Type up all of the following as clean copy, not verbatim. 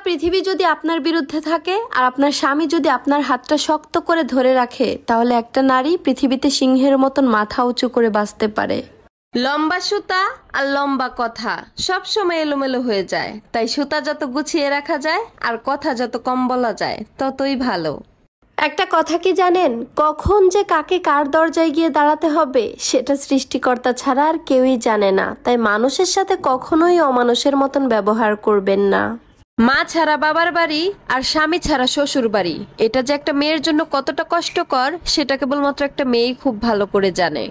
পৃথিবী যদি আপনার বিরুদ্ধে থাকে আর আপনার স্বামী যদি আপনার হাতটা শক্ত করে ধরে রাখে, তাহলে একটা নারী পৃথিবীতে সিংহের মতন মাথা উঁচু করে বাঁচতে পারে। লম্বা সুতা আর লম্বা কথা সব সময় এলোমেলো হয়ে যায়, তাই সুতা যত গুছিয়ে রাখা যায় আর কথা যত কম বলা যায় ততই ভালো। একটা কথা কি জানেন, কখন যে কাকে কার দরজায় গিয়ে দাঁড়াতে হবে সেটা সৃষ্টিকর্তা ছাড়া আর কেউই জানে না। তাই মানুষের সাথে কখনোই অমানুষের মতন ব্যবহার করবেন না। মা ছাড়া বাবার বাড়ি আর স্বামী ছাড়া শ্বশুর বাড়ি, এটা যে একটা মেয়ের জন্য কতটা কষ্টকর সেটা কেবলমাত্র একটা মেয়েই খুব ভালো করে জানে।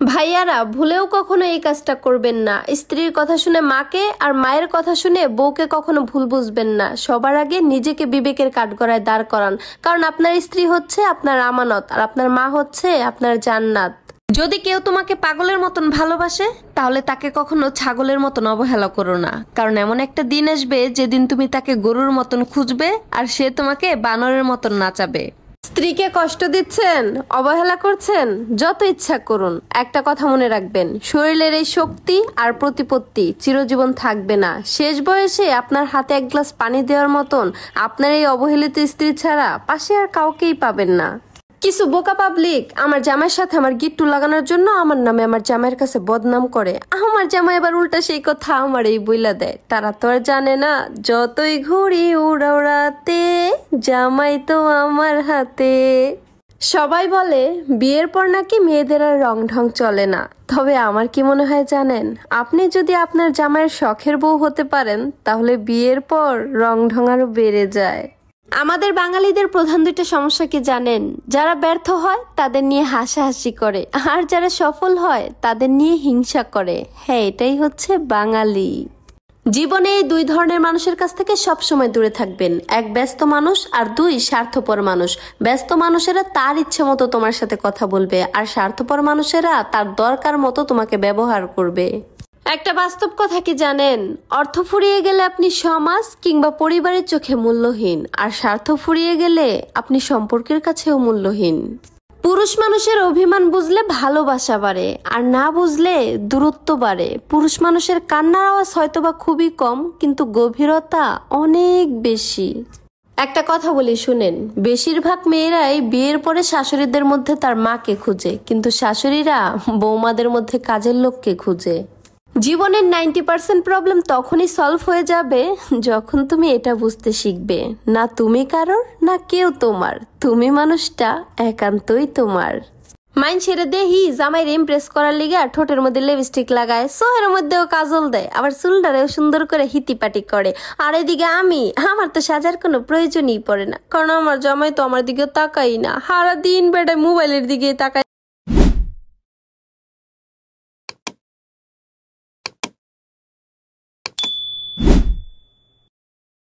ভাইয়ারা, ভুলেও কখনো এই কাজটা করবেন না। স্ত্রীর কথা শুনে মাকে আর মায়ের কথা শুনে বউকে কখনো ভুল বুঝবেন না। সবার আগে নিজেকে বিবেকের কাঠগড়ায় দাঁড় করান, কারণ আপনার স্ত্রী হচ্ছে আপনার আমানত আর আপনার মা হচ্ছে আপনার জান্নাত। যদি কেউ তোমাকে পাগলের মতন ভালোবাসে তাহলে তাকে কখনো ছাগলের মতন অবহেলা করো না, কারণ এমন একটা দিন আসবে যেদিন তুমি তাকে গরুর মতন খুঁজবে আর সে তোমাকে বানরের মতন নাচাবে। স্ত্রীকে কষ্ট দিচ্ছেন, অবহেলা করছেন, যত ইচ্ছা করুন, একটা কথা মনে রাখবেন, শরীরের এই শক্তি আর প্রতিপত্তি চিরজীবন থাকবে না। শেষ বয়সে আপনার হাতে এক গ্লাস পানি দেওয়ার মতন আপনার এই অবহেলিত স্ত্রী ছাড়া পাশে আর কাউকেই পাবেন না। কিছু বোকা পাবলিক আমার জামাইয়ের সাথে আমার গিট্টু লাগানোর জন্য আমার নামে আমার জামাইয়ের কাছে বদনাম করে। আমার জামাই এবার উল্টা সেই কথা আমার এই বইলা দেয়। তারা তো আর জানে না, যতই ঘুরি উড়াতে জামাই তো আমার হাতে। সবাই বলে বিয়ের পর নাকি মেয়েদের আর রং ঢং চলে না, তবে আমার কি মনে হয় জানেন, আপনি যদি আপনার জামাইয়ের শখের বউ হতে পারেন তাহলে বিয়ের পর রং ঢং আরো বেড়ে যায়। আমাদের বাঙালিদের প্রধান দুইটা সমস্যা কি জানেন, যারা ব্যর্থ হয় তাদের নিয়ে হাসাহাসি করে আর যারা সফল হয় তাদের নিয়ে হিংসা করে। হ্যাঁ, এটাই হচ্ছে বাঙালি। জীবনে এই দুই ধরনের মানুষের কাছ থেকে সবসময় দূরে থাকবেন, এক ব্যস্ত মানুষ আর দুই স্বার্থপর মানুষ। ব্যস্ত মানুষেরা তার ইচ্ছে মতো তোমার সাথে কথা বলবে আর স্বার্থপর মানুষেরা তার দরকার মতো তোমাকে ব্যবহার করবে। একটা বাস্তব কথা কি জানেন, অর্থ ফুরিয়ে গেলে আপনি সমাজ কিংবা পরিবারের চোখে মূল্যহীন, আর স্বার্থ ফুরিয়ে গেলে আপনি সম্পর্কের কাছেও মূল্যহীন। পুরুষ মানুষের অভিমান বুঝলে ভালোবাসা বাড়ে, আর না বুঝলে দূরত্ব বাড়ে। পুরুষ মানুষের কান্নার আওয়াজ হয়তোবা খুবই কম, কিন্তু গভীরতা অনেক বেশি। একটা কথা বলি শুনেন, বেশিরভাগ মেয়েরাই বিয়ের পরে শাশুড়িদের মধ্যে তার মাকে খুঁজে, কিন্তু শাশুড়িরা বৌমাদের মধ্যে কাজের লোককে খুঁজে। জীবনের 90% প্রবলেম তখনই সলভ হয়ে যাবে যখন তুমি এটা বুঝতে শিখবে, না তুমি কারোর না কেউ তোমার, তুমি মানুষটা একান্তই তোমার। মাইন ছেড়ে দেহি জামাইরে ইমপ্রেস করার লিগে ঠোঁটের মধ্যে লিপস্টিক লাগায়, সোহের মধ্যেও কাজল দেয়, আবার চুলটারেও সুন্দর করে হিতিপাটি করে। আর এদিকে আমার তো সাজার কোনো প্রয়োজনই পড়ে না, কারণ আমার জামাই তো আমার দিকে তাকাই না, সারা দিন বেটায় মোবাইলের দিকে তাকায়।